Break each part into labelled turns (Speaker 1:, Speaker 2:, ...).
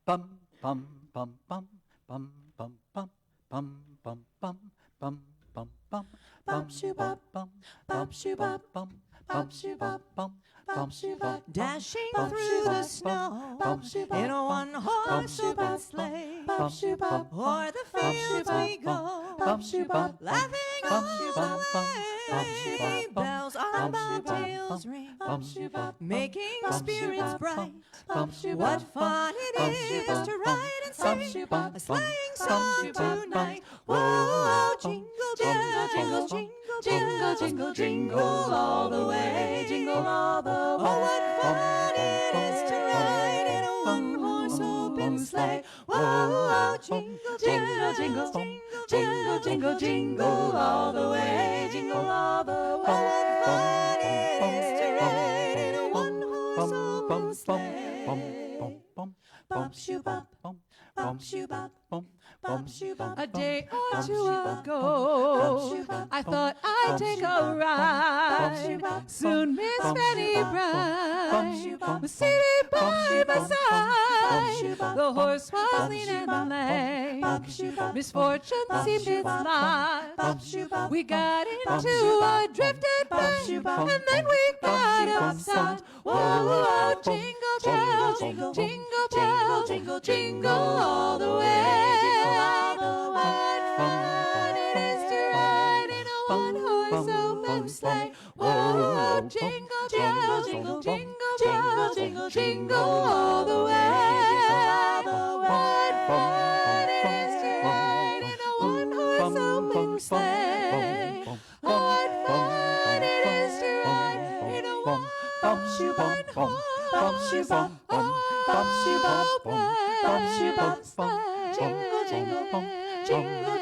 Speaker 1: Bum bum bum bum bum bum bum bum bum bum bum bum bum bum shoo bum bum shoo bum bum shoo bum bum shoo bum
Speaker 2: Dashing through the snow in a one-horse open sleigh, o'er the fields we go, laughing all the way. Bells on bobtails ring, making spirits bright. What fun it is to ride and sing a sleighing song tonight. Whoa, jingle, jingle, jingle, jingle, jingle, jingle, jingle all the way, jingle all the way. Oh, what fun it is to ride in a one-horse open sleigh. Whoa, jingle, jingle, jingle, jingle, jingle, jingle, jingle all the way, jingle all the way. What fun it is to ride in a one-horse open sleigh. Bum shoo bum, bum shoo bum, bum shoo bum.
Speaker 3: A day or two ago, I thought I'd take a ride. Soon Miss Fanny Bright was seated by my side. The horse was lean and lame. Misfortune seemed its lot. We got into a drifted bank, and then we got upset. Whoa, jingle bells, jingle, jingle bells, jingle, jingle all the way. What fun it is to ride in a one-horse open sleigh. Whoa, jingle bells, jingle, jingle bells, jingle, jingle all the way. What fun it is to ride in a one-horse open sleigh. What fun it is to ride in a one-horse open sleigh. Jingle, jingle, jingle, jingle,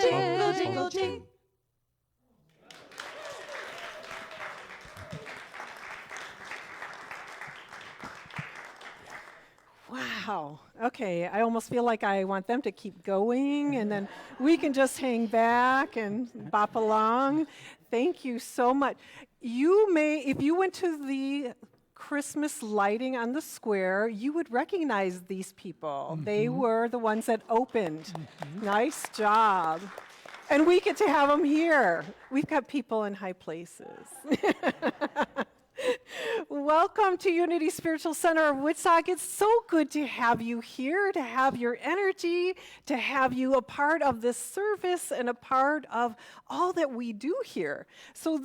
Speaker 3: jingle, jingle, jingle.
Speaker 4: Wow. Okay, I almost feel like I want them to keep going, and then we can just hang back and bop along. Thank you so much. You may, if you went to the Christmas lighting on the square, you would recognize these people. They were the ones that opened. Nice job. And we get to have them here. We've got people in high places. Welcome to Unity Spiritual Center of Woodstock. It's so good to have you here, to have your energy, to have you a part of this service and a part of all that we do here. So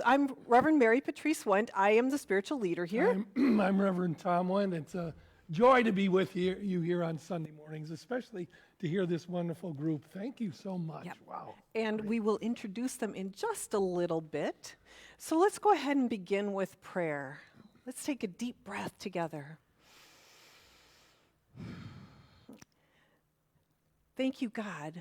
Speaker 4: I'm Reverend Marypatriece Wendt. I am the spiritual leader here.
Speaker 5: I'm Reverend Tom Wendt. It's a joy to be with you here on Sunday mornings, especially to hear this wonderful group. Thank you so much.
Speaker 4: Yep.
Speaker 5: Wow.
Speaker 4: And
Speaker 5: Great.
Speaker 4: we will introduce them in just a little bit. So let's go ahead and begin with prayer. Let's take a deep breath together. Thank you, God.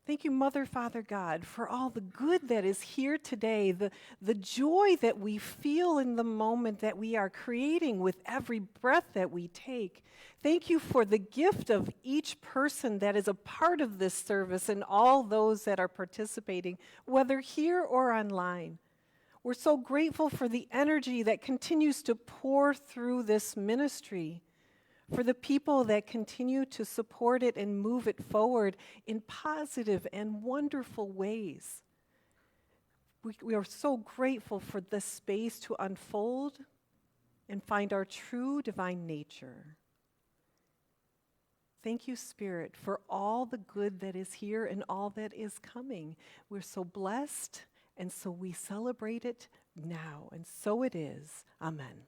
Speaker 4: Thank you, Mother, Father, God, for all the good that is here today, the joy that we feel in the moment that we are creating with every breath that we take. Thank you for the gift of each person that is a part of this service and all those that are participating, whether here or online. We're so grateful for the energy that continues to pour through this ministry, for the people that continue to support it and move it forward in positive and wonderful ways. We are so grateful for this space to unfold and find our true divine nature. Thank you, Spirit, for all the good that is here and all that is coming. We're so blessed, and so we celebrate it now, and so it is. Amen.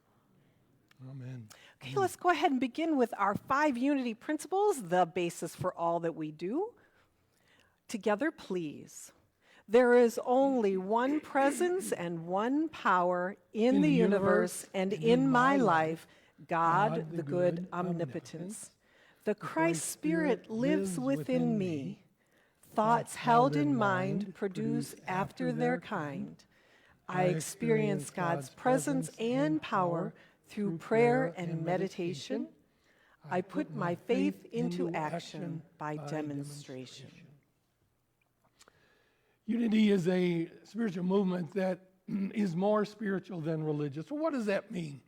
Speaker 5: Amen.
Speaker 4: Okay, let's go ahead and begin with our 5 unity principles, the basis for all that we do. Together, please. There is only one presence and one power in the universe and in my life, God, the good omnipotence. The Christ Spirit lives within me. Thoughts held in mind produce after their kind. I experience God's presence and power through prayer and meditation. I put my faith into action by demonstration.
Speaker 5: Unity is a spiritual movement that is more spiritual than religious. So what does that mean?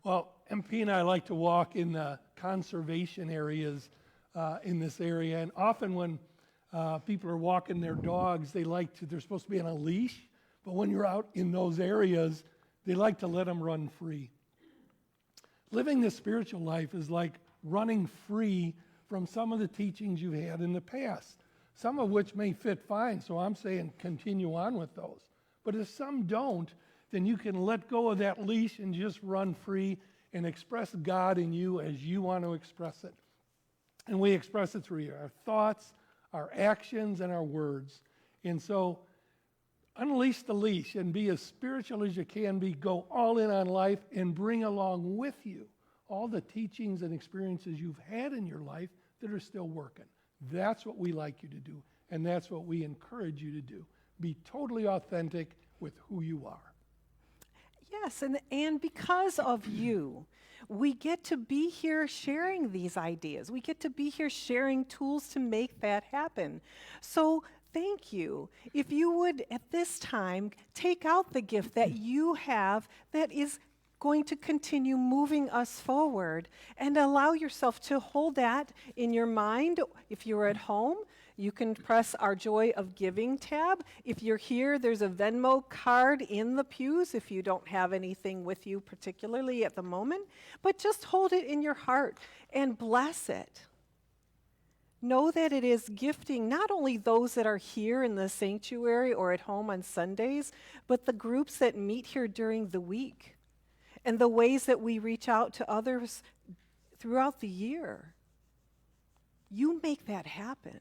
Speaker 5: Well, MP and I like to walk in the conservation areas in this area, and often when people are walking their dogs, they're supposed to be on a leash, but when you're out in those areas, they like to let them run free. Living the spiritual life is like running free from some of the teachings you've had in the past, some of which may fit fine, so I'm saying continue on with those. But if some don't, then you can let go of that leash and just run free and express God in you as you want to express it. And we express it through our thoughts, our actions, and our words. And so unleash the leash and be as spiritual as you can be. Go all in on life and bring along with you all the teachings and experiences you've had in your life that are still working. That's what we like you to do, and that's what we encourage you to do. Be totally authentic with who you are.
Speaker 4: Yes, and because of you, we get to be here sharing these ideas. We get to be here sharing tools to make that happen. So thank you. If you would, at this time, take out the gift that you have that is going to continue moving us forward, and allow yourself to hold that in your mind. If you're at home, you can press our Joy of Giving tab. If you're here, there's a Venmo card in the pews if you don't have anything with you particularly at the moment. But just hold it in your heart and bless it. Know that it is gifting not only those that are here in the sanctuary or at home on Sundays, but the groups that meet here during the week, and the ways that we reach out to others throughout the year. You make that happen.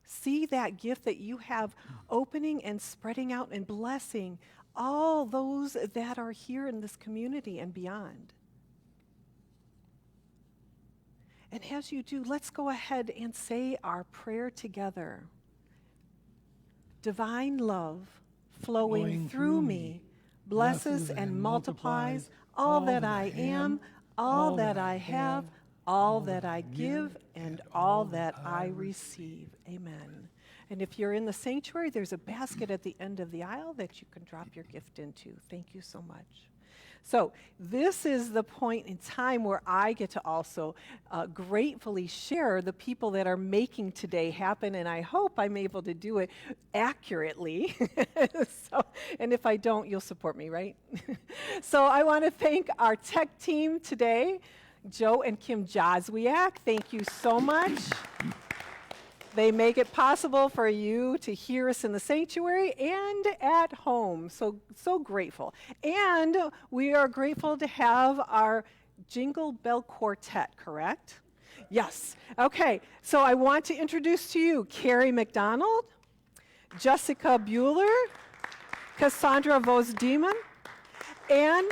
Speaker 4: See that gift that you have opening and spreading out and blessing all those that are here in this community and beyond. And as you do, let's go ahead and say our prayer together. Divine love flowing through me blesses and multiplies all that I am, all that I have, all that I give, and all that I receive. Amen. And if you're in the sanctuary, there's a basket at the end of the aisle that you can drop your gift into. Thank you so much. So this is the point in time where I get to also gratefully share the people that are making today happen, and I hope I'm able to do it accurately. And if I don't, you'll support me, right? So I want to thank our tech team today, Joe and Kim Joswiak. Thank you so much. They make it possible for you to hear us in the sanctuary and at home. So grateful. And we are grateful to have our Jingle Bell Quartet, correct? Yes. Okay, so I want to introduce to you Carrie MacDonald, Jessica Buehler, Cassandra Vohs-Demann, and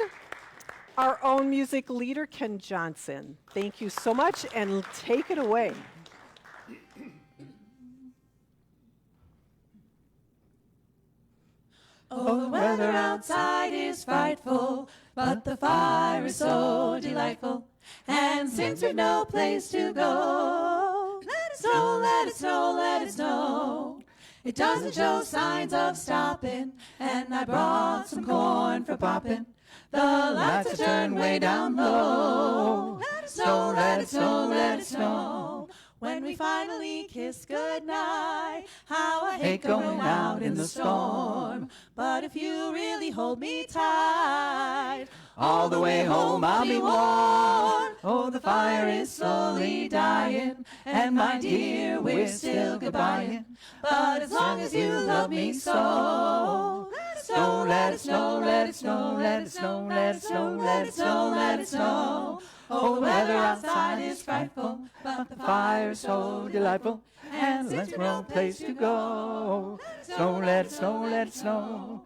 Speaker 4: our own music leader, Ken Johnson. Thank you so much, and take it away.
Speaker 2: Oh, the weather outside is frightful, but the fire is so delightful. And since we've no place to go, let it snow, let it snow, let it snow. It doesn't show signs of stopping, and I brought some corn for popping. The lights are turned way down low. Let it snow, let it snow, let it snow. When we finally kiss goodnight, how I hate going out in the storm. But if you really hold me tight, all the way home I'll be warm. Oh, the fire is slowly dying, and my dear, we're still goodbying. But as long as you love me so, let it snow, let it snow, let it snow, let it snow, let it snow, let it snow, let it snow. Oh, the weather outside is frightful, but the fire is so delightful. And since we're no place to go, snow, let it snow, let it snow.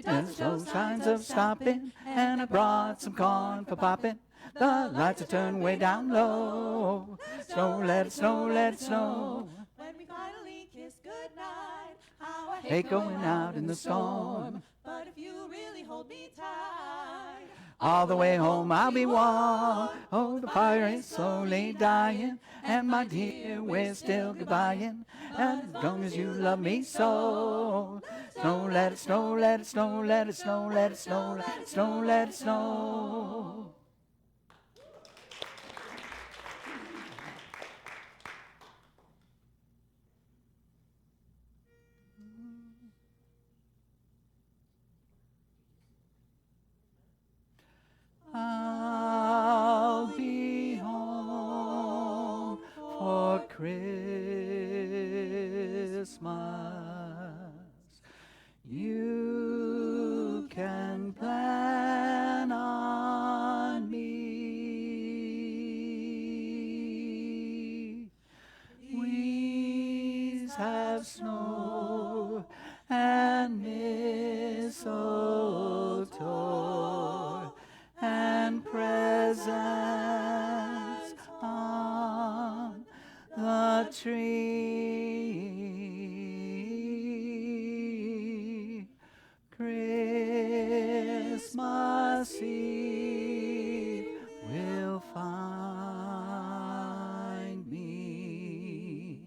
Speaker 2: There's no signs of stopping, and I brought some corn for popping. The lights are turned way down low. Snow, let it snow, let it snow. When we finally kiss goodnight, how I hate going out in the storm. But if you really hold me tight, all the way home I'll be warm. Oh, the fire is slowly dying, and my dear, we're still goodbying. And as long as you love me so, snow, let it snow, let it snow, let it snow, let it snow, let it snow, let it snow.
Speaker 1: have snow and mistletoe and presents on the tree. Christmas Eve will find me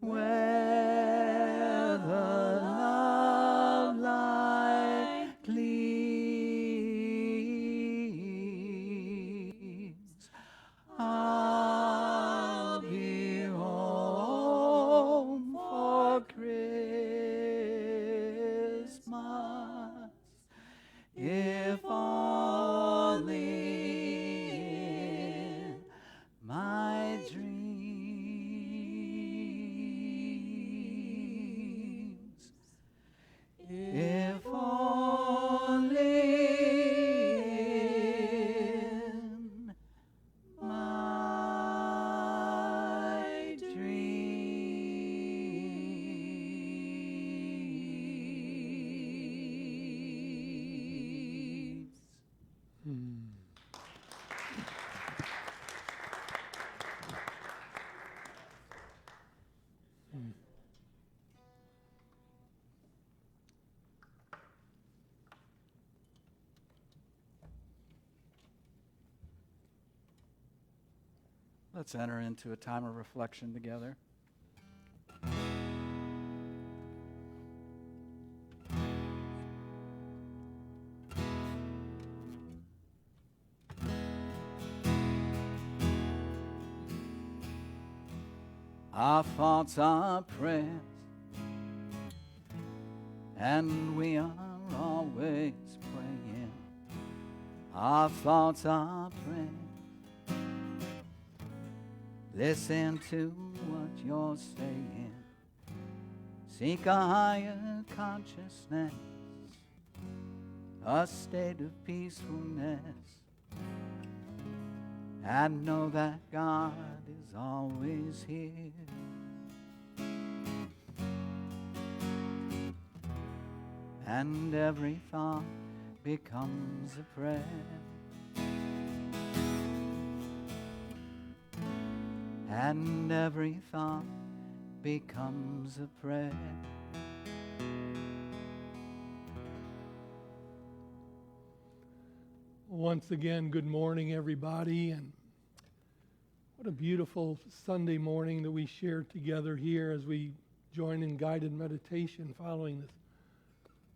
Speaker 1: where the love light gleams. I'll be home for Christmas, if only in my dreams. If only in my dreams.
Speaker 2: Let's enter into a time of reflection together. Our thoughts are prayers, and we are always praying. Our thoughts are prayers. Listen to what you're saying. Seek a higher consciousness, a state of peacefulness, and know that God is always here. And every thought becomes a prayer. And every thought becomes a prayer.
Speaker 5: Once again, good morning, everybody, and what a beautiful Sunday morning that we shared together here as we join in guided meditation following this,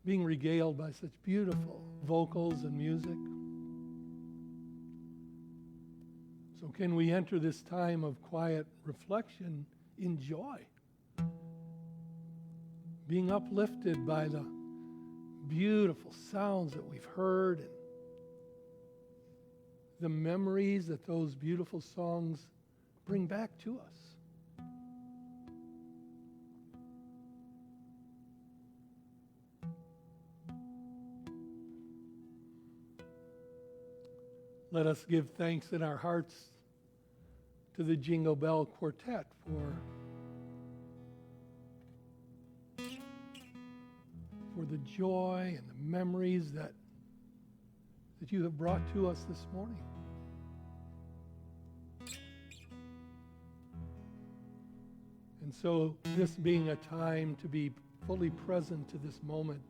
Speaker 5: being regaled by such beautiful vocals and music. So can we enter this time of quiet reflection in joy, being uplifted by the beautiful sounds that we've heard and the memories that those beautiful songs bring back to us. Let us give thanks in our hearts to the Jingle Bell Quartet for the joy and the memories that you have brought to us this morning. And so this being a time to be fully present to this moment,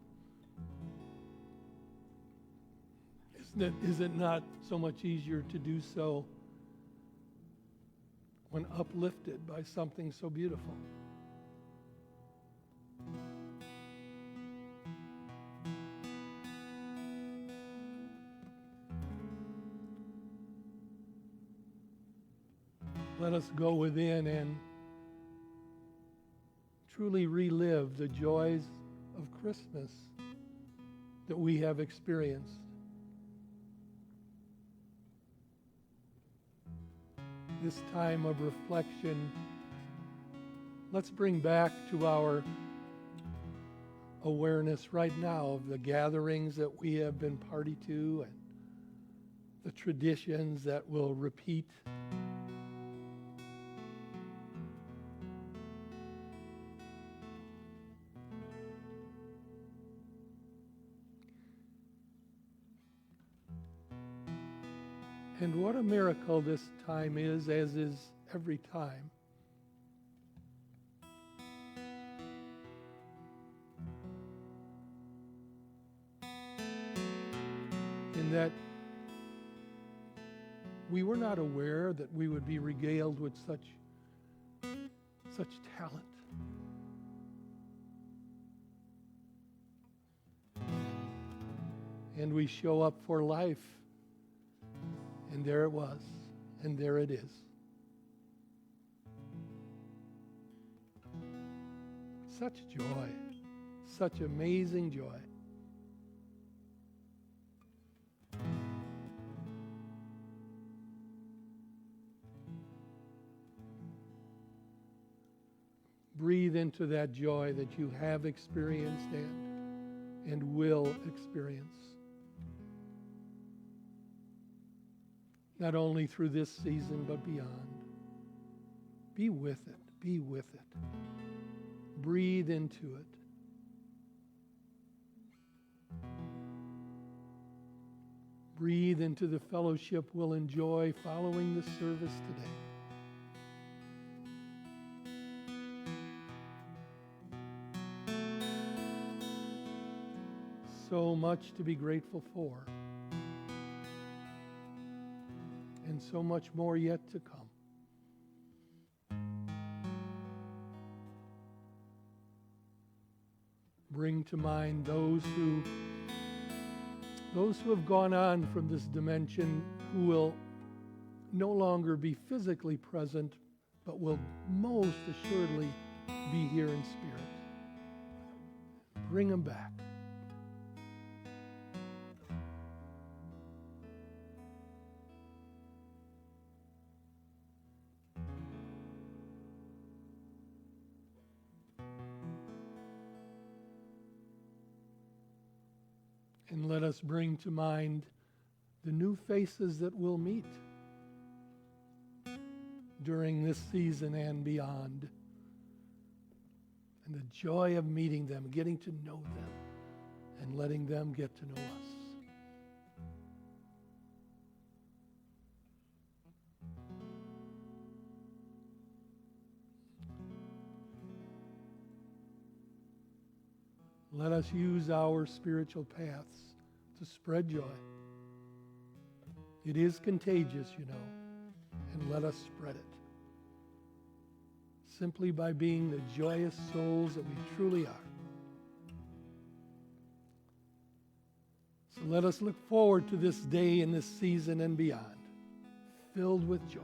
Speaker 5: is it not so much easier to do so when uplifted by something so beautiful? Let us go within and truly relive the joys of Christmas that we have experienced. This time of reflection, let's bring back to our awareness right now of the gatherings that we have been party to and the traditions that will repeat. And what a miracle this time is, as is every time. In that we were not aware that we would be regaled with such talent. And we show up for life, and there it was, and there it is. Such joy, such amazing joy. Breathe into that joy that you have experienced and will experience. Not only through this season, but beyond. Be with it. Be with it. Breathe into it. Breathe into the fellowship we'll enjoy following the service today. So much to be grateful for, and so much more yet to come. Bring to mind those who have gone on from this dimension, who will no longer be physically present, but will most assuredly be here in spirit. Bring them back. And let us bring to mind the new faces that we'll meet during this season and beyond. And the joy of meeting them, getting to know them, and letting them get to know us. Let us use our spiritual paths to spread joy. It is contagious, you know, and let us spread it. Simply by being the joyous souls that we truly are. So let us look forward to this day and this season and beyond, filled with joy.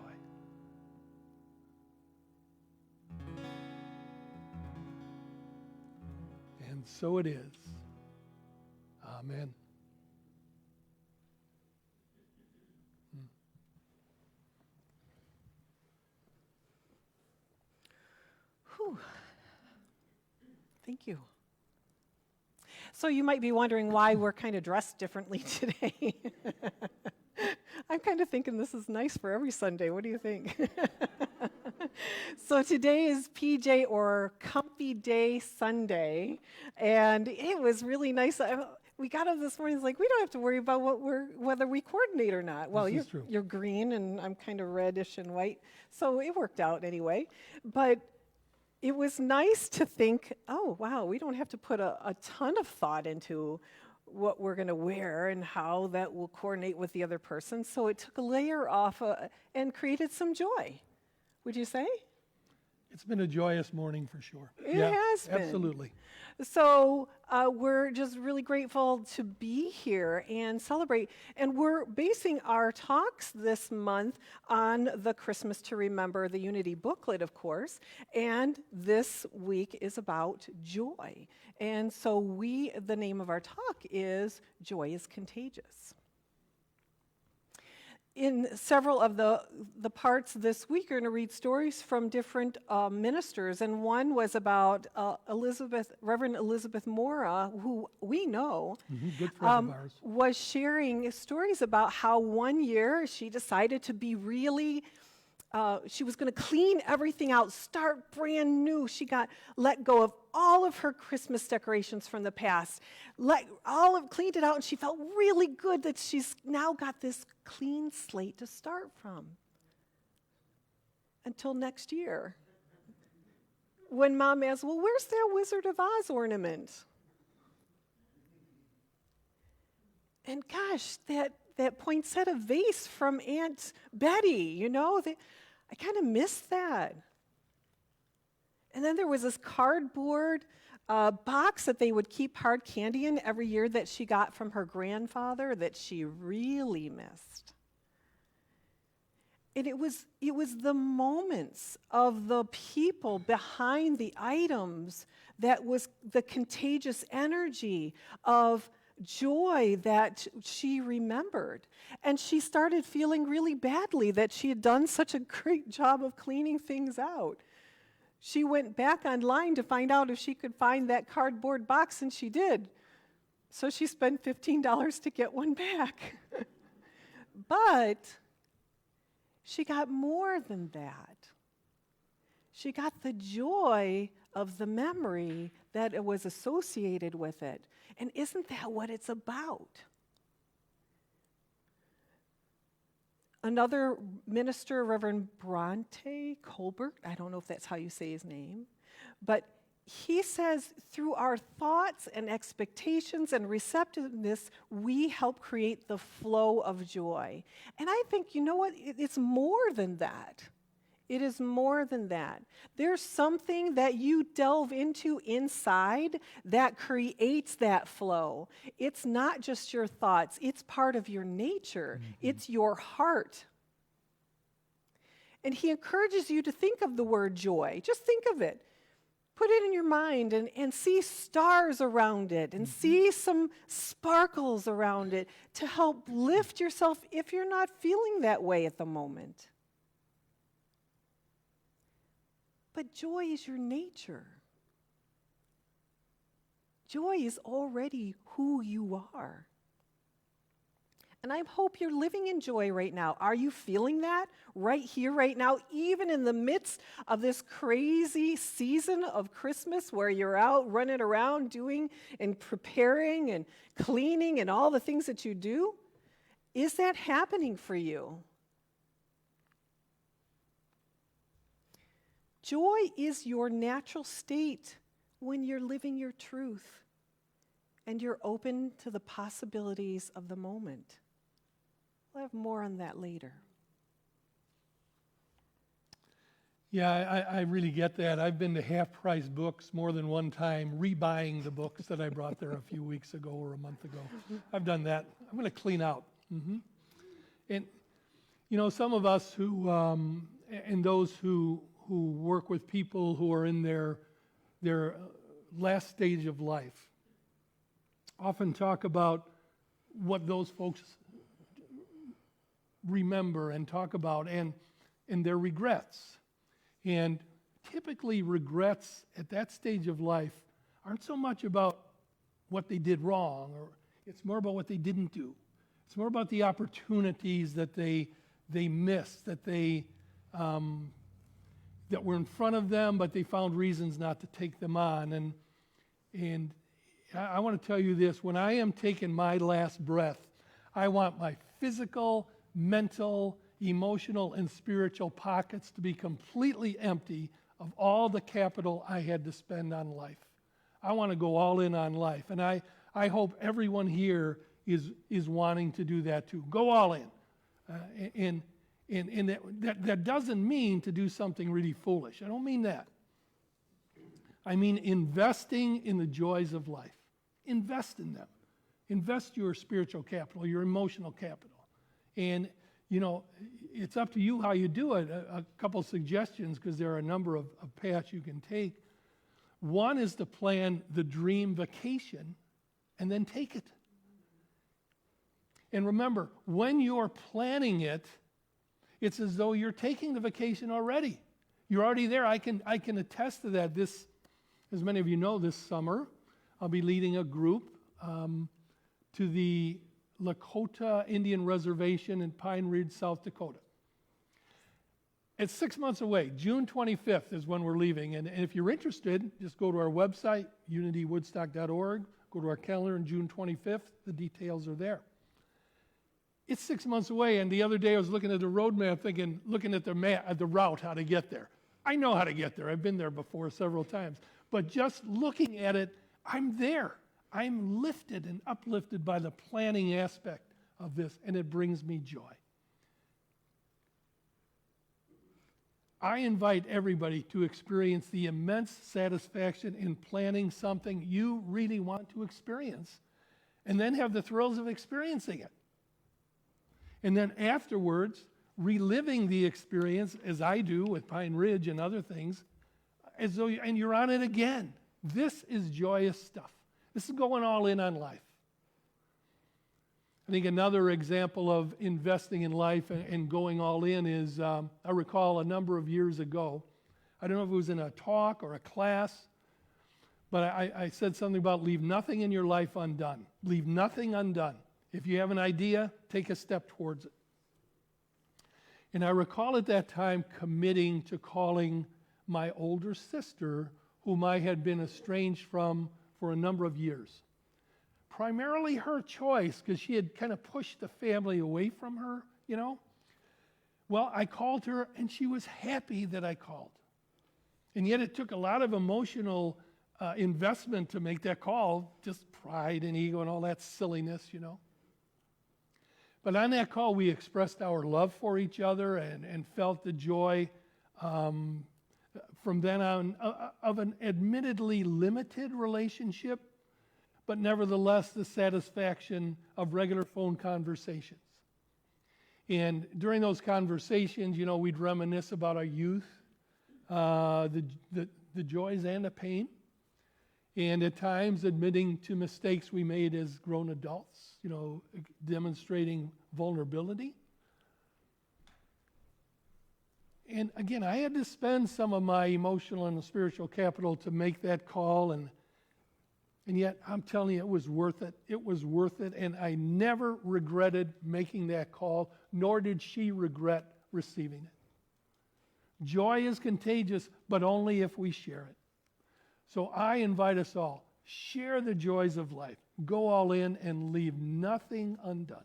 Speaker 5: And so it is. Amen.
Speaker 4: Whew. Thank you. So you might be wondering why we're kind of dressed differently today. I'm kind of thinking this is nice for every Sunday. What do you think? So today is PJ or Comfy Day Sunday, and it was really nice. We got up this morning, it's like, we don't have to worry about whether we coordinate or not. Well, you're green, and I'm kind of reddish and white, so it worked out anyway. But it was nice to think, oh, wow, we don't have to put a ton of thought into what we're going to wear and how that will coordinate with the other person. So it took a layer off and created some joy. Would you say?
Speaker 5: It's been a joyous morning for sure.
Speaker 4: It has been.
Speaker 5: Absolutely.
Speaker 4: So we're just really grateful to be here and celebrate. And we're basing our talks this month on the Christmas to Remember, the Unity booklet, of course. And this week is about joy. And so the name of our talk is Joy is Contagious. In several of the parts this week, we're going to read stories from different ministers, and one was about Reverend Elizabeth Mora, who we know,
Speaker 5: good friend of ours,
Speaker 4: was sharing stories about how one year she decided to be really she was going to clean everything out, start brand new. She got let go of all of her Christmas decorations from the past, cleaned it out, and she felt really good that she's now got this clean slate to start from. Until next year, when Mom asked, well, where's that Wizard of Oz ornament? And gosh, that poinsettia vase from Aunt Betty, I kind of missed that. And then there was this cardboard box that they would keep hard candy in every year that she got from her grandfather that she really missed. And it was the moments of the people behind the items that was the contagious energy of joy that she remembered. And she started feeling really badly that she had done such a great job of cleaning things out. She went back online to find out if she could find that cardboard box, and she did. So she spent $15 to get one back. But she got more than that. She got the joy of the memory that was associated with it. And isn't that what it's about? Another minister, Reverend Bronte Colbert, I don't know if that's how you say his name, but he says through our thoughts and expectations and receptiveness, we help create the flow of joy. And I think, you know what, it's more than that. It is more than that. There's something that you delve into inside that creates that flow. It's not just your thoughts. It's part of your nature. It's your heart. And he encourages you to think of the word joy. Just think of it. Put it in your mind and see stars around it and see some sparkles around it to help lift yourself if you're not feeling that way at the moment. But joy is your nature. Joy is already who you are. And I hope you're living in joy right now. Are you feeling that right here, right now, even in the midst of this crazy season of Christmas where you're out running around doing and preparing and cleaning and all the things that you do? Is that happening for you? Joy is your natural state when you're living your truth and you're open to the possibilities of the moment. We'll have more on that later.
Speaker 5: Yeah, I really get that. I've been to half-price books more than one time, rebuying the books that I brought there a few weeks ago or a month ago. I've done that. I'm going to clean out. And, some of us who, and those who work with people who are in their last stage of life often talk about what those folks remember and talk about and their regrets. And typically regrets at that stage of life aren't so much about what they did wrong, or it's more about what they didn't do. It's more about the opportunities that they missed, that that were in front of them, but they found reasons not to take them on. And I want to tell you this, when I am taking my last breath, I want my physical, mental, emotional, and spiritual pockets to be completely empty of all the capital I had to spend on life. I want to go all in on life. And I hope everyone here is wanting to do that too. Go all in. And that doesn't mean to do something really foolish. I don't mean that. I mean investing in the joys of life. Invest in them. Invest your spiritual capital, your emotional capital. And, it's up to you how you do it. A couple suggestions, because there are a number of paths you can take. One is to plan the dream vacation and then take it. And remember, when you're planning it, it's as though you're taking the vacation already. You're already there. I can attest to that. This, as many of you know, this summer, I'll be leading a group to the Lakota Indian Reservation in Pine Ridge, South Dakota. It's 6 months away. June 25th is when we're leaving. And if you're interested, just go to our website, unitywoodstock.org. Go to our calendar on June 25th. The details are there. It's 6 months away, and the other day I was looking at the road map, looking at the map, at the route, how to get there. I know how to get there. I've been there before several times. But just looking at it, I'm there. I'm lifted and uplifted by the planning aspect of this, and it brings me joy. I invite everybody to experience the immense satisfaction in planning something you really want to experience, and then have the thrills of experiencing it. And then afterwards, reliving the experience, as I do with Pine Ridge and other things, as though and you're on it again. This is joyous stuff. This is going all in on life. I think another example of investing in life and going all in is, I recall a number of years ago, I don't know if it was in a talk or a class, but I said something about leave nothing in your life undone. Leave nothing undone. If you have an idea, take a step towards it. And I recall at that time committing to calling my older sister, whom I had been estranged from for a number of years. Primarily her choice, because she had kind of pushed the family away from her, you know. Well, I called her, and she was happy that I called. And yet it took a lot of emotional investment to make that call, just pride and ego and all that silliness, you know. But on that call, we expressed our love for each other and felt the joy from then on of an admittedly limited relationship, but nevertheless the satisfaction of regular phone conversations. And during those conversations, you know, we'd reminisce about our youth, the joys and the pain, and at times admitting to mistakes we made as grown adults, you know, demonstrating vulnerability. And again, I had to spend some of my emotional and spiritual capital to make that call, and yet I'm telling you, it was worth it. It was worth it, and I never regretted making that call, nor did she regret receiving it. Joy is contagious, but only if we share it. So I invite us all, share the joys of life. Go all in and leave nothing undone.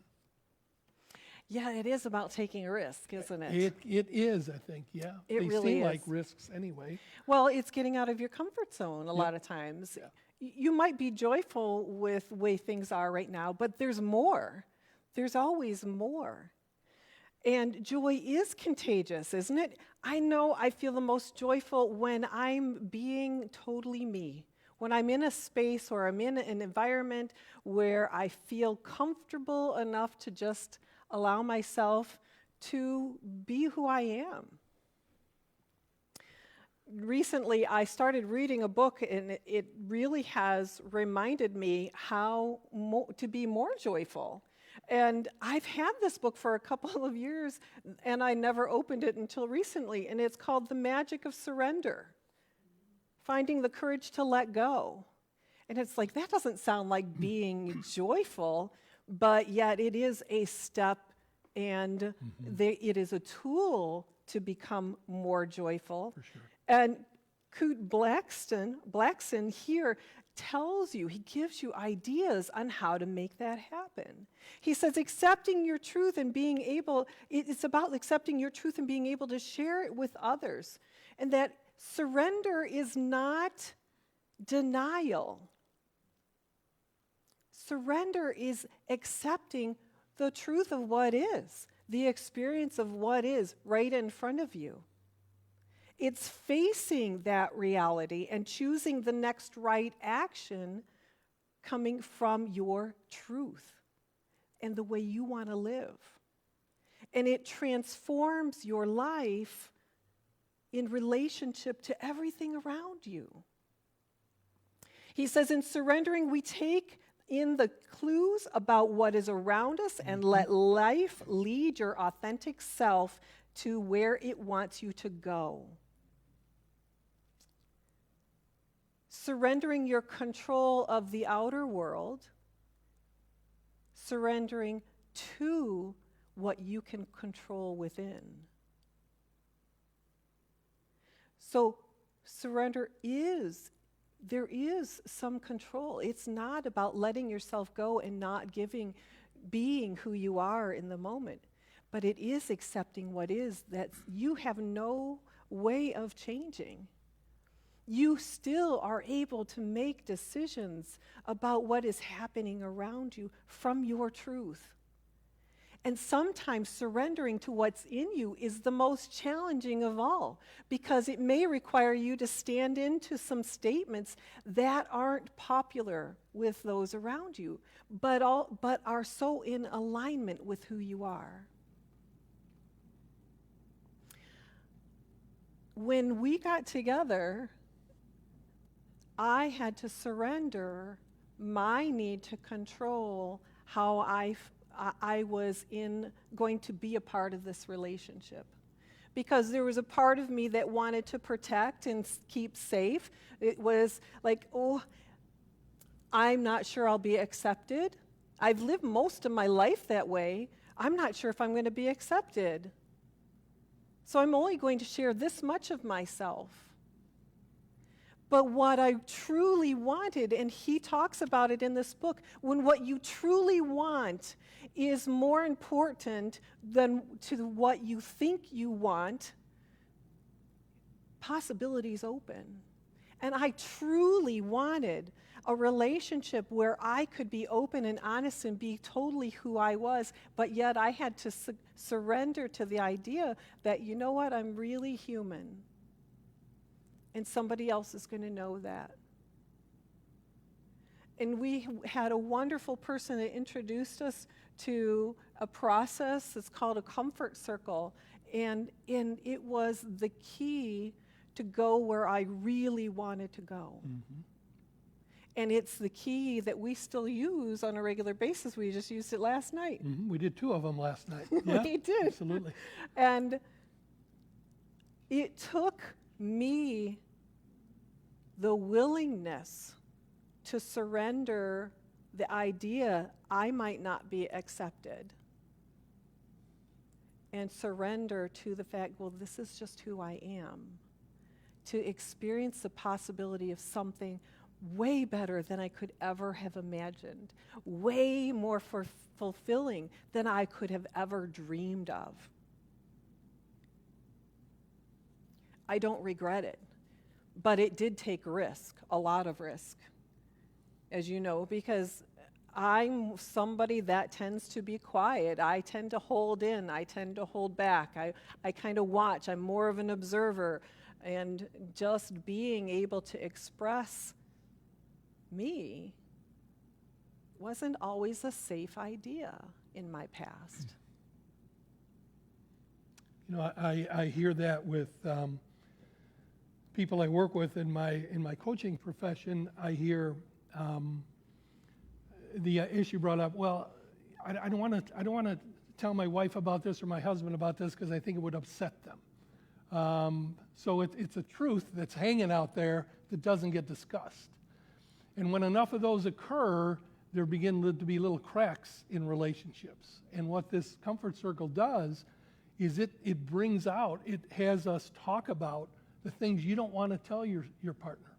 Speaker 4: Yeah, it is about taking a risk, isn't it?
Speaker 5: It is, I think, yeah.
Speaker 4: It
Speaker 5: they
Speaker 4: really
Speaker 5: seem
Speaker 4: is.
Speaker 5: like risks anyway.
Speaker 4: Well, it's getting out of your comfort zone a lot of times.
Speaker 5: Yeah.
Speaker 4: You might be joyful with the way things are right now, but there's more. There's always more. And joy is contagious, isn't it? I know I feel the most joyful when I'm being totally me. When I'm in a space or I'm in an environment where I feel comfortable enough to just allow myself to be who I am. Recently, I started reading a book, and it really has reminded me how to be more joyful. And I've had this book for a couple of years, and I never opened it until recently, and it's called The Magic of Surrender, Finding the Courage to Let Go. And it's like, that doesn't sound like being joyful, but yet it is a step, and it is a tool to become more joyful.
Speaker 5: For sure.
Speaker 4: And Kurt Blackson here tells you, he gives you ideas on how to make that happen. He says accepting your truth and being able, it's about accepting your truth and being able to share it with others. And that surrender is not denial. Surrender is accepting the truth of what is, the experience of what is right in front of you. It's facing that reality and choosing the next right action coming from your truth and the way you want to live. And it transforms your life in relationship to everything around you. He says, in surrendering, we take in the clues about what is around us and let life lead your authentic self to where it wants you to go. Surrendering your control of the outer world, surrendering to what you can control within. So surrender there is some control. It's not about letting yourself go and not being who you are in the moment, but it is accepting what is, that you have no way of changing. You still are able to make decisions about what is happening around you from your truth. And sometimes surrendering to what's in you is the most challenging of all, because it may require you to stand into some statements that aren't popular with those around you, but are so in alignment with who you are. When we got together, I had to surrender my need to control how I was going to be a part of this relationship. Because there was a part of me that wanted to protect and keep safe. It was like, oh, I'm not sure I'll be accepted. I've lived most of my life that way. I'm not sure if I'm going to be accepted. So I'm only going to share this much of myself. But what I truly wanted, and he talks about it in this book, when what you truly want is more important than to what you think you want, possibilities open. And I truly wanted a relationship where I could be open and honest and be totally who I was, but yet I had to surrender to the idea that, you know what, I'm really human. And somebody else is going to know that. And we had a wonderful person that introduced us to a process that's called a comfort circle. And it was the key to go where I really wanted to go.
Speaker 5: Mm-hmm.
Speaker 4: And it's the key that we still use on a regular basis. We just used it last night.
Speaker 5: Mm-hmm. We did 2 of them last night.
Speaker 4: We did.
Speaker 5: Absolutely.
Speaker 4: And it took me the willingness to surrender the idea I might not be accepted, and surrender to the fact, well, this is just who I am, to experience the possibility of something way better than I could ever have imagined, way more fulfilling than I could have ever dreamed of. I don't regret it, but it did take risk, a lot of risk, as you know, because I'm somebody that tends to be quiet. I tend to hold in. I tend to hold back. I kind of watch. I'm more of an observer. And just being able to express me wasn't always a safe idea in my past.
Speaker 5: You know, I hear that with people I work with in my coaching profession. I hear the issue brought up. Well, I don't want to tell my wife about this or my husband about this because I think it would upset them. So it's a truth that's hanging out there that doesn't get discussed. And when enough of those occur, there begin to be little cracks in relationships. And what this comfort circle does is it brings out, it has us talk about the things you don't want to tell your partner,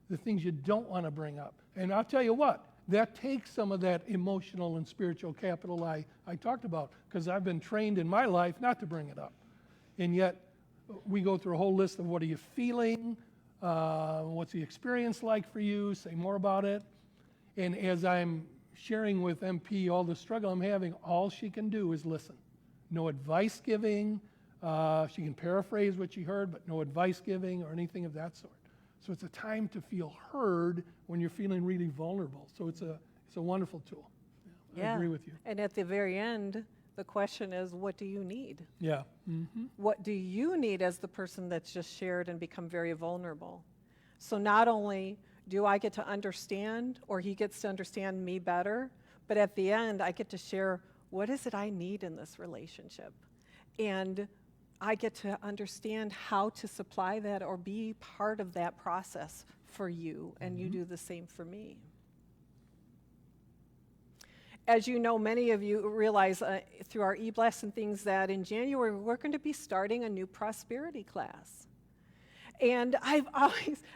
Speaker 5: the things you don't want to bring up. And I'll tell you what, that takes some of that emotional and spiritual capital I talked about, because I've been trained in my life not to bring it up. And yet, we go through a whole list of what are you feeling, what's the experience like for you, say more about it. And as I'm sharing with MP all the struggle I'm having, all she can do is listen. No advice giving. She can paraphrase what she heard, but no advice giving or anything of that sort. So it's a time to feel heard when you're feeling really vulnerable. So it's a wonderful tool. Yeah, I agree with you.
Speaker 4: And at the very end, the question is, what do you need?
Speaker 5: Yeah. Mm-hmm.
Speaker 4: What do you need as the person that's just shared and become very vulnerable? So not only do I get to understand, or he gets to understand me better, but at the end, I get to share, what is it I need in this relationship? And I get to understand how to supply that or be part of that process for you, and you do the same for me. As you know, many of you realize through our e-blast and things that in January, we're going to be starting a new prosperity class. And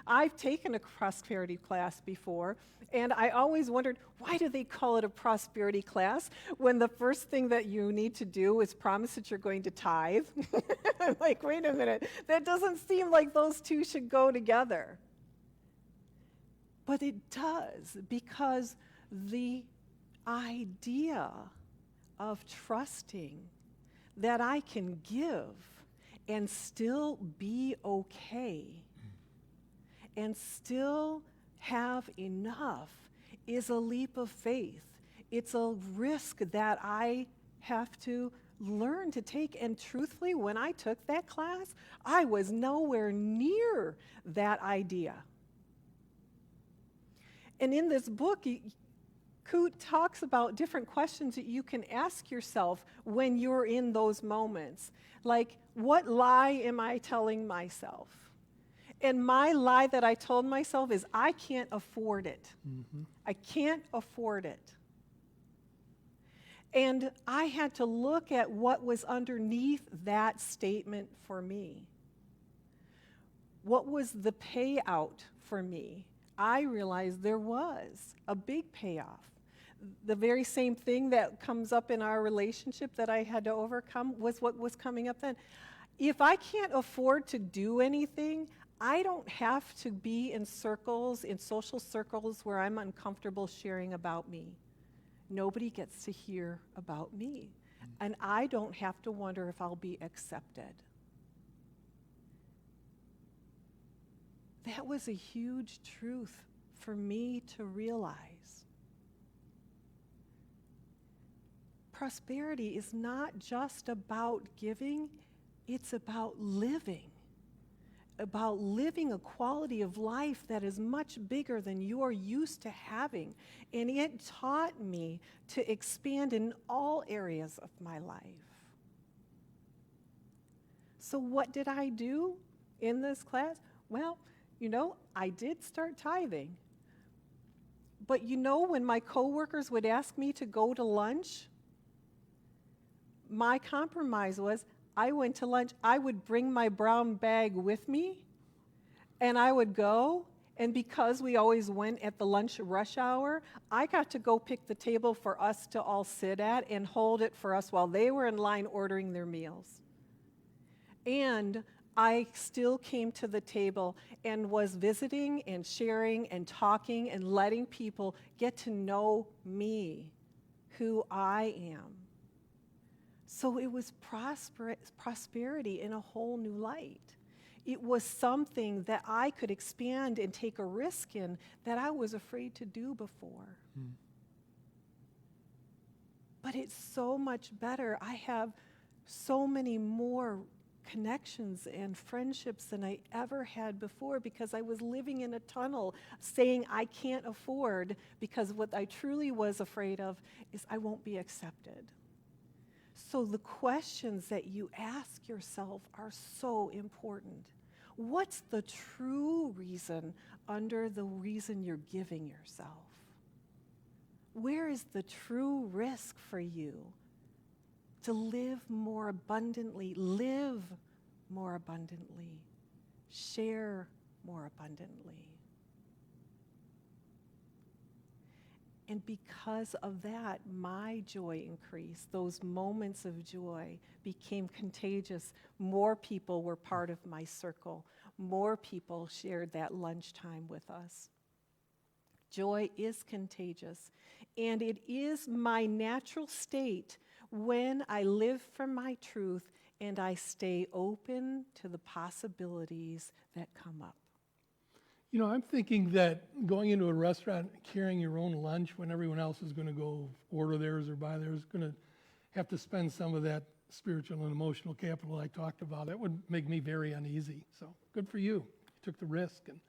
Speaker 4: I've taken a prosperity class before, and I always wondered, why do they call it a prosperity class when the first thing that you need to do is promise that you're going to tithe? I'm like, wait a minute, that doesn't seem like those two should go together. But it does, because the idea of trusting that I can give and still be okay and still have enough is a leap of faith. It's a risk that I have to learn to take. And truthfully, when I took that class, I was nowhere near that idea. And in this book, Coot talks about different questions that you can ask yourself when you're in those moments. Like, what lie am I telling myself? And my lie that I told myself is, I can't afford it. Mm-hmm. I can't afford it. And I had to look at what was underneath that statement for me. What was the payout for me? I realized there was a big payoff. The very same thing that comes up in our relationship that I had to overcome was what was coming up then. If I can't afford to do anything, I don't have to be in circles, in social circles where I'm uncomfortable sharing about me. Nobody gets to hear about me. And I don't have to wonder if I'll be accepted. That was a huge truth for me to realize. Prosperity is not just about giving, it's about living a quality of life that is much bigger than you're used to having. And it taught me to expand in all areas of my life. So what did I do in this class? Well, I did start tithing. But when my coworkers would ask me to go to lunch, my compromise was I went to lunch, I would bring my brown bag with me, and I would go, and because we always went at the lunch rush hour, I got to go pick the table for us to all sit at and hold it for us while they were in line ordering their meals. And I still came to the table and was visiting and sharing and talking and letting people get to know me, who I am. So it was prosperity in a whole new light. It was something that I could expand and take a risk in that I was afraid to do before. But it's so much better. I have so many more connections and friendships than I ever had before because I was living in a tunnel saying I can't afford, because what I truly was afraid of is I won't be accepted. So the questions that you ask yourself are so important. What's the true reason under the reason you're giving yourself? Where is the true risk for you to live more abundantly, share more abundantly? And because of that, my joy increased. Those moments of joy became contagious. More people were part of my circle. More people shared that lunchtime with us. Joy is contagious, and it is my natural state when I live from my truth and I stay open to the possibilities that come up.
Speaker 5: I'm thinking that going into a restaurant, carrying your own lunch when everyone else is going to go order theirs or buy theirs, is going to have to spend some of that spiritual and emotional capital I talked about. That would make me very uneasy. So good for you. You took the risk. And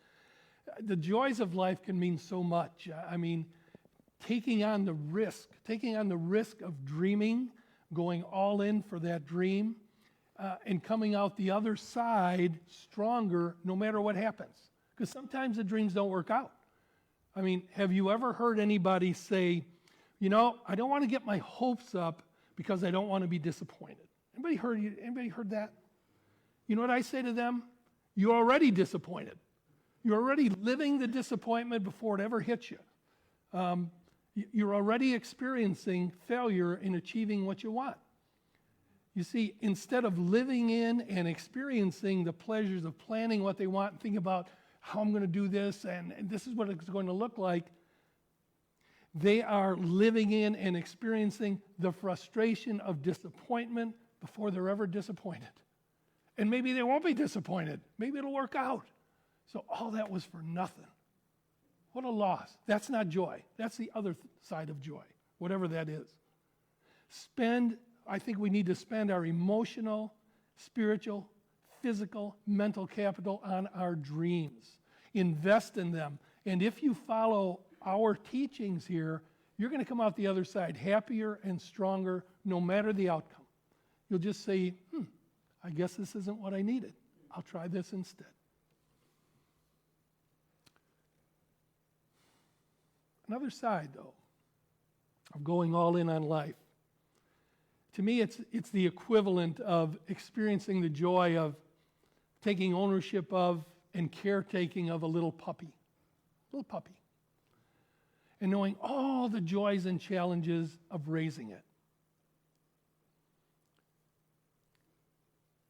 Speaker 5: the joys of life can mean so much. I mean, taking on the risk of dreaming, going all in for that dream, and coming out the other side stronger no matter what happens. Because sometimes the dreams don't work out. I mean, have you ever heard anybody say, I don't want to get my hopes up because I don't want to be disappointed? Anybody heard that? You know what I say to them? You're already disappointed. You're already living the disappointment before it ever hits you. You're already experiencing failure in achieving what you want. You see, instead of living in and experiencing the pleasures of planning what they want and thinking about how I'm going to do this and this is what it's going to look like, they are living in and experiencing the frustration of disappointment before they're ever disappointed. And maybe they won't be disappointed. Maybe it'll work out. So all that was for nothing. What a loss. That's not joy. That's the other side of joy, whatever that is. I think we need to spend our emotional, spiritual, physical, mental capital on our dreams. Invest in them. And if you follow our teachings here, you're going to come out the other side happier and stronger no matter the outcome. You'll just say, I guess this isn't what I needed. I'll try this instead. Another side, though, of going all in on life. To me, it's the equivalent of experiencing the joy of taking ownership of and caretaking of a little puppy. And knowing all the joys and challenges of raising it.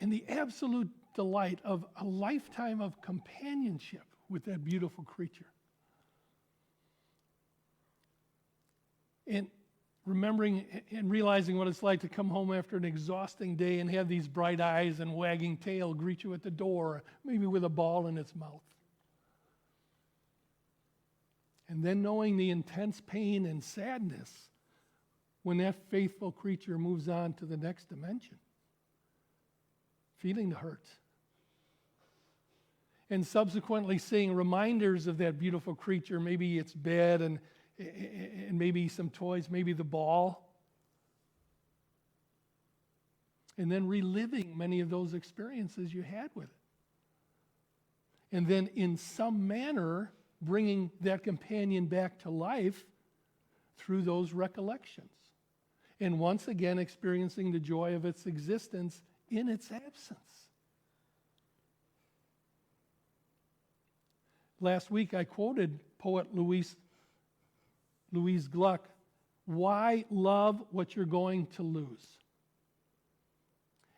Speaker 5: And the absolute delight of a lifetime of companionship with that beautiful creature. And remembering and realizing what it's like to come home after an exhausting day and have these bright eyes and wagging tail greet you at the door, maybe with a ball in its mouth. And then knowing the intense pain and sadness when that faithful creature moves on to the next dimension. Feeling the hurt. And subsequently seeing reminders of that beautiful creature, maybe its bed and maybe some toys, maybe the ball. And then reliving many of those experiences you had with it. And then in some manner, bringing that companion back to life through those recollections. And once again, experiencing the joy of its existence in its absence. Last week, I quoted poet Louise Gluck, "Why love what you're going to lose?"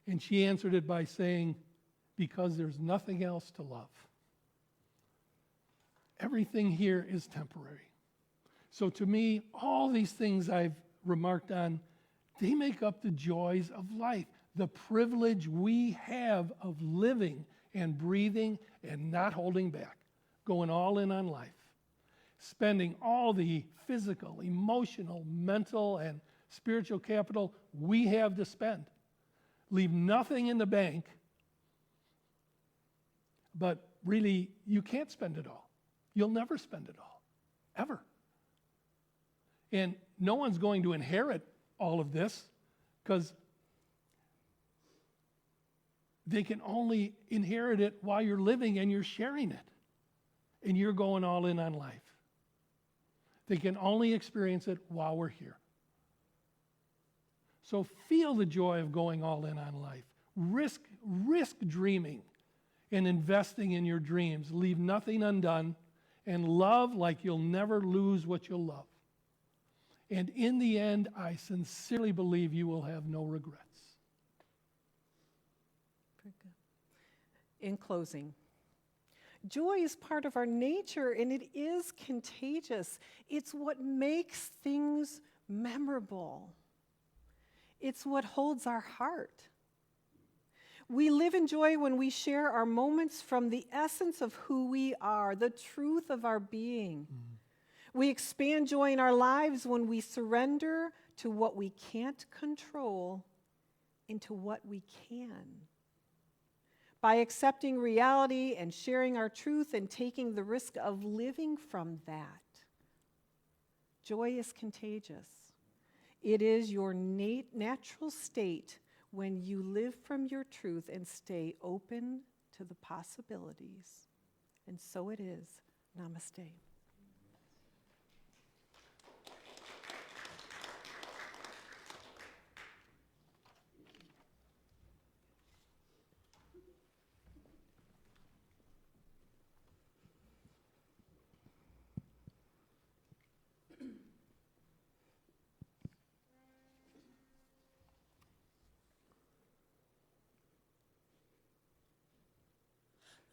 Speaker 5: And she answered it by saying, because there's nothing else to love. Everything here is temporary. So to me, all these things I've remarked on, they make up the joys of life, the privilege we have of living and breathing and not holding back, going all in on life, spending all the physical, emotional, mental, and spiritual capital we have to spend. Leave nothing in the bank, but really, you can't spend it all. You'll never spend it all, ever. And no one's going to inherit all of this because they can only inherit it while you're living and you're sharing it. And you're going all in on life. They can only experience it while we're here. So feel the joy of going all in on life. Risk dreaming and investing in your dreams. Leave nothing undone. And love like you'll never lose what you'll love. And in the end, I sincerely believe you will have no regrets.
Speaker 4: Very good. In closing, joy is part of our nature and it is contagious. It's what makes things memorable. It's what holds our heart. We live in joy when we share our moments from the essence of who we are, the truth of our being. We expand joy in our lives when we surrender to what we can't control into what we can. By accepting reality and sharing our truth and taking the risk of living from that. Joy is contagious. It is your natural state when you live from your truth and stay open to the possibilities. And so it is. Namaste.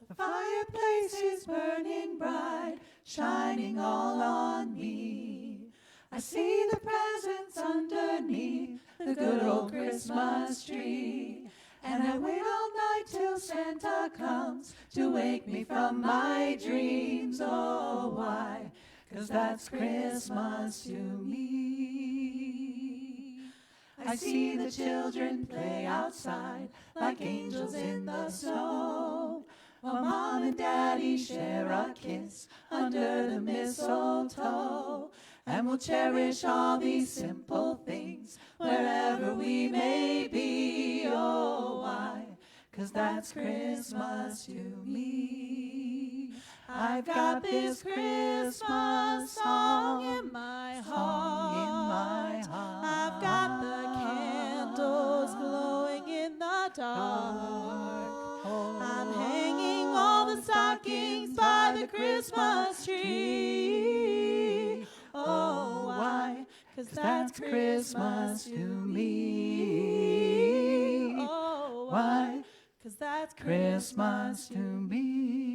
Speaker 3: The fireplace is burning bright, shining all on me. I see the presents underneath the good old Christmas tree. And I wait all night till Santa comes to wake me from my dreams. Oh, why? 'Cause that's Christmas to me. I see the children play outside like angels in the snow, while Mom and Daddy share a kiss under the mistletoe. And we'll cherish all these simple things wherever we may be. Oh, why? 'Cause that's Christmas to me. I've got this Christmas song in my heart. I've got the candles glowing in the dark. I'm hanging all the stockings by the Christmas tree. Oh, why? 'Cause that's Christmas to me. Oh, why? 'Cause that's Christmas to me.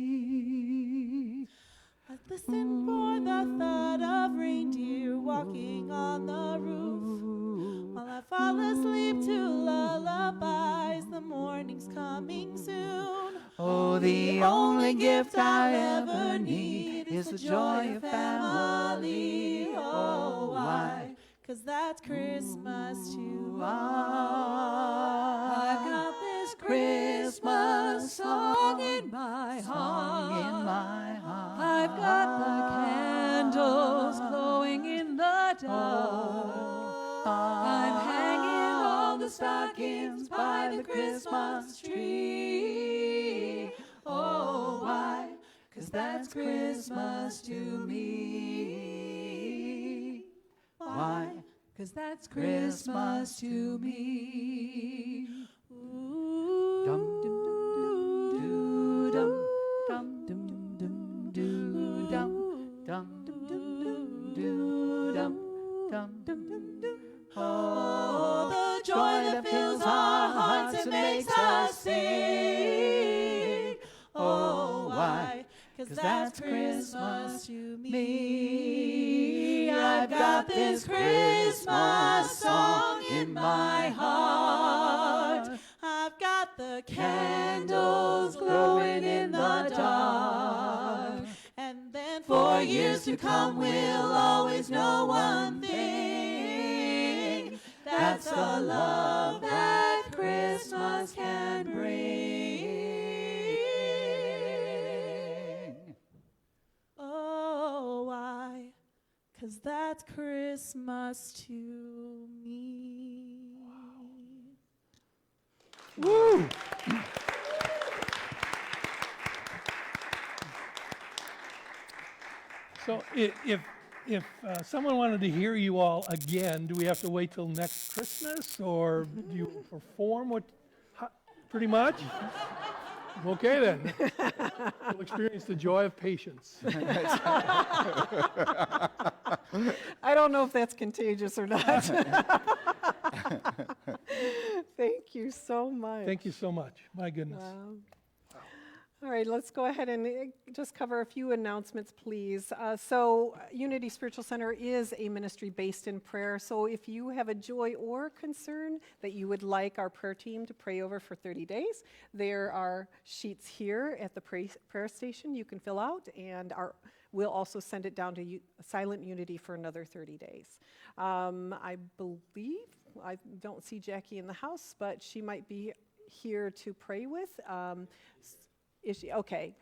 Speaker 3: I listen for the thud of reindeer walking on the roof, while I fall asleep to lullabies. The morning's coming soon. Oh, the only gift I ever need is the joy of family. Oh, why? 'Cause that's Christmas to us. I've got this Christmas song in my heart. I've got the candles glowing in the dark. I'm hanging all the stockings by the Christmas tree. Oh, why? 'Cause that's Christmas to me. Why? 'Cause that's Christmas to me. Ooh, dum dum dum dum dum dum dum dum dum dum dum. Oh, the joy that fills our hearts and makes us sing. Oh, why? 'Cause that's Christmas to me. I've got this Christmas song in my heart. I've got the candles glowing in the dark. And then for years to come we'll always know one thing. That's the love that Christmas can bring. Oh, why? 'Cause that's Christmas to me.
Speaker 5: Woo! So if someone wanted to hear you all again, do we have to wait till next Christmas, or do you perform? Pretty much? Okay then. You'll experience the joy of patience.
Speaker 4: I don't know if that's contagious or not. Thank you so much.
Speaker 5: Thank you so much. My goodness.
Speaker 4: Wow. All right, let's go ahead and just cover a few announcements, please. So Unity Spiritual Center is a ministry based in prayer. So if you have a joy or concern that you would like our prayer team to pray over for 30 days, there are sheets here at the prayer station you can fill out, and we'll also send it down to Silent Unity for another 30 days. I believe, I don't see Jackie in the house, but she might be here to pray with. Is she? Okay.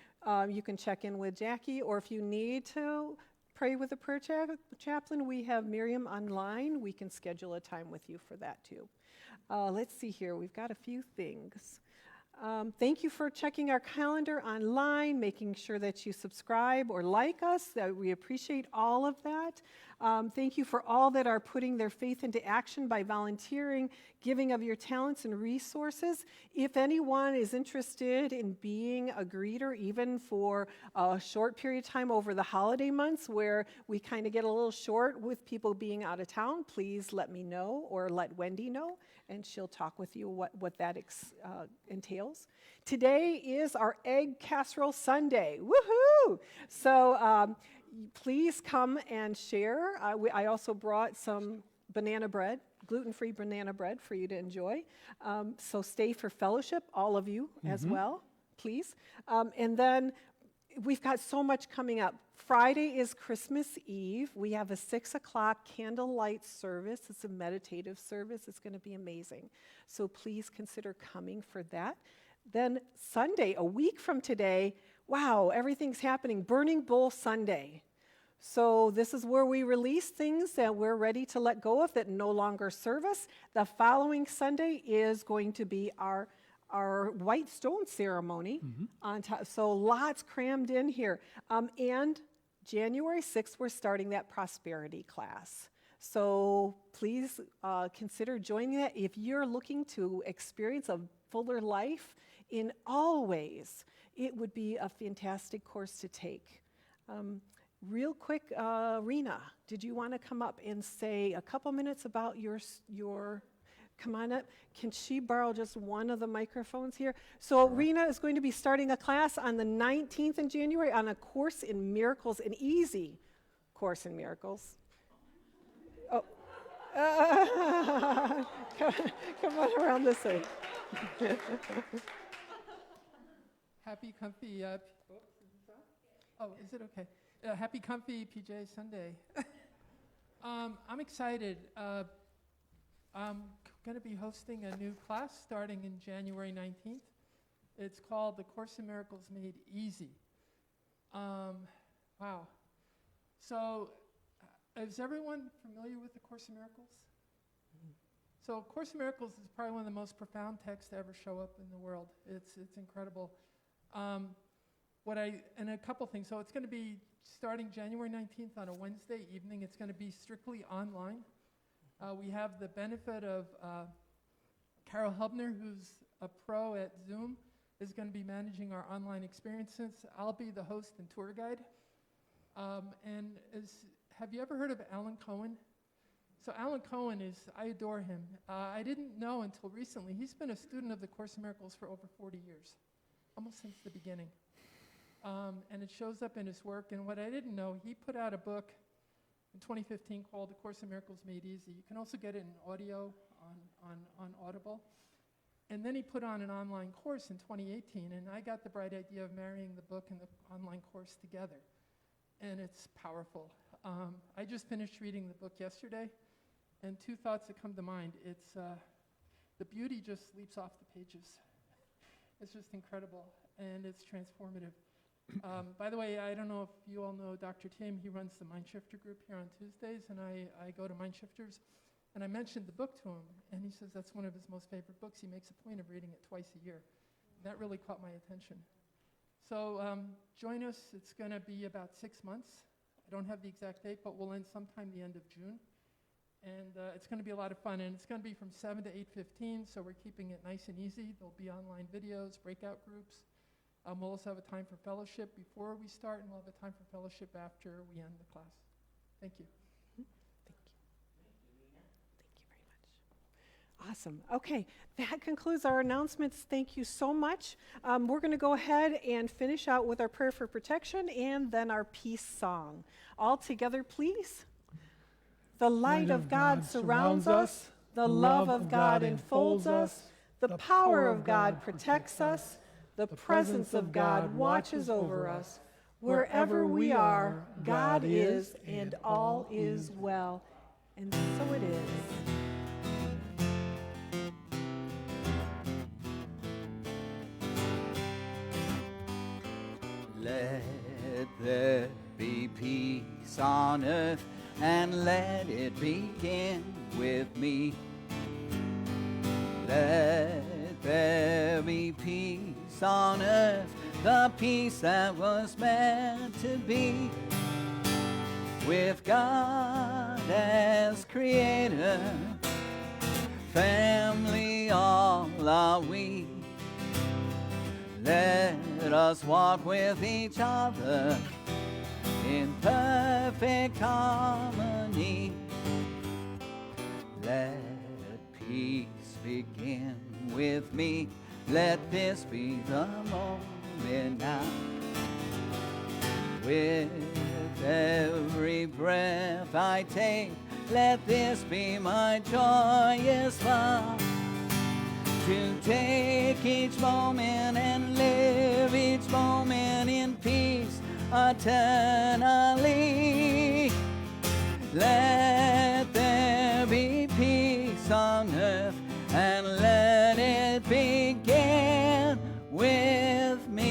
Speaker 4: You can check in with Jackie, or if you need to pray with a prayer chaplain, we have Miriam online. We can schedule a time with you for that too. Let's see here. We've got a few things. Thank you for checking our calendar online, making sure that you subscribe or like us. We appreciate all of that. Thank you for all that are putting their faith into action by volunteering, giving of your talents and resources. If anyone is interested in being a greeter, even for a short period of time over the holiday months where we kind of get a little short with people being out of town, please let me know or let Wendy know. and she'll talk with you what that entails. Today is our Egg Casserole Sunday. Woohoo! So please come and share. I also brought some banana bread, gluten-free banana bread for you to enjoy. So stay for fellowship, all of you as well, please. And then we've got so much coming up. Friday is Christmas Eve. We have a 6 o'clock candlelight service. It's a meditative service. It's going to be amazing. So please consider coming for that. Then Sunday, a week from today, wow, everything's happening. Burning Bull Sunday. So this is where we release things that we're ready to let go of that no longer serve us. The following Sunday is going to be our white stone ceremony. On top, so lots crammed in here. And January 6th, we're starting that prosperity class. So please consider joining that. If you're looking to experience a fuller life in all ways, it would be a fantastic course to take. Real quick, Rena, did you want to come up and say a couple minutes about your come on up. Can she borrow just one of the microphones here? So Rena is going to be starting a class on the 19th in January on a course in miracles, an easy course in miracles. Oh, come on around this way.
Speaker 6: Happy, comfy, is it okay? Happy, comfy PJ Sunday. I'm excited. I'm going to be hosting a new class starting in January 19th. It's called The Course in Miracles Made Easy. Wow. So, is everyone familiar with The Course in Miracles? So, Course in Miracles is probably one of the most profound texts to ever show up in the world. It's incredible. And a couple things. So, it's going to be starting January 19th on a Wednesday evening. It's going to be strictly online. We have the benefit of Carol Hubner, who's a pro at Zoom, is going to be managing our online experiences. I'll be the host and tour guide. Have you ever heard of Alan Cohen? So Alan Cohen I adore him. I didn't know until recently. He's been a student of the Course in Miracles for over 40 years, almost since the beginning. And it shows up in his work. And what I didn't know, he put out a book in 2015 called The Course in Miracles Made Easy. You can also get it in audio on Audible. And then he put on an online course in 2018, and I got the bright idea of marrying the book and the online course together. And it's powerful. I just finished reading the book yesterday, and two thoughts that come to mind. It's the beauty just leaps off the pages. It's just incredible, and it's transformative. By the way, I don't know if you all know Dr. Tim. He runs the Mindshifter group here on Tuesdays, and I go to Mindshifters. And I mentioned the book to him, and he says that's one of his most favorite books. He makes a point of reading it twice a year. That really caught my attention. So join us. It's going to be about 6 months. I don't have the exact date, but we'll end sometime the end of June. And it's going to be a lot of fun. And it's going to be from 7 to 8:15, so we're keeping it nice and easy. There'll be online videos, breakout groups. We'll also have a time for fellowship before we start, and we'll have a time for fellowship after we end the class. Thank you.
Speaker 4: Awesome. Okay, that concludes our announcements. Thank you so much. We're going to go ahead and finish out with our prayer for protection and then our peace song. All together, please. The light of God surrounds us. The love of God enfolds us. The power of God protects us. The presence of God watches over us. Wherever we are, God is, and all is well. And so it is.
Speaker 1: Let there be peace on earth, and let it begin with me. Let there be peace on earth, the peace that was meant to be. With God as creator, family all are we. Let us walk with each other in perfect harmony. Let peace begin with me. Let this be the moment now. With every breath I take, let this be my joyous vow. To take each moment and live each moment in peace eternally. Let there be peace on earth, and let it begin with me.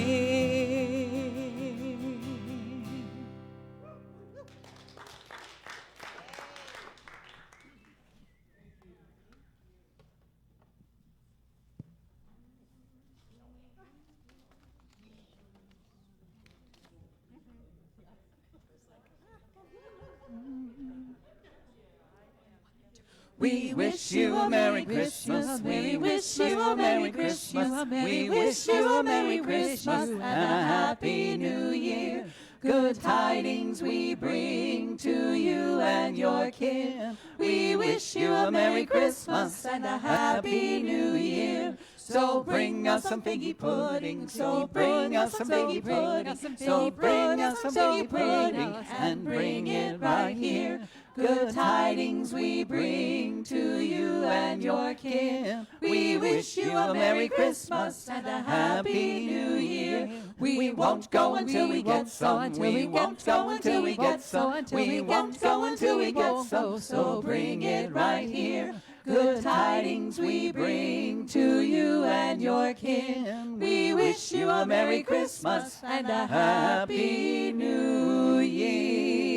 Speaker 1: We wish you a Merry Christmas. We wish you a Merry Christmas. We wish you a Merry Christmas and a Happy New Year. Good tidings we bring to you and your kin. We wish you a Merry Christmas and a Happy New Year. So bring us some figgy pudding. So bring us some figgy pudding. So bring us some figgy pudding and bring it right here. Good tidings we bring to you and your kin. We wish you a Merry Christmas and a Happy New Year. We won't go until we get some. We won't go until we get some. We won't go until we get some. So bring it right here. Good tidings we bring to you and your kin. We wish you a Merry Christmas and a Happy New Year.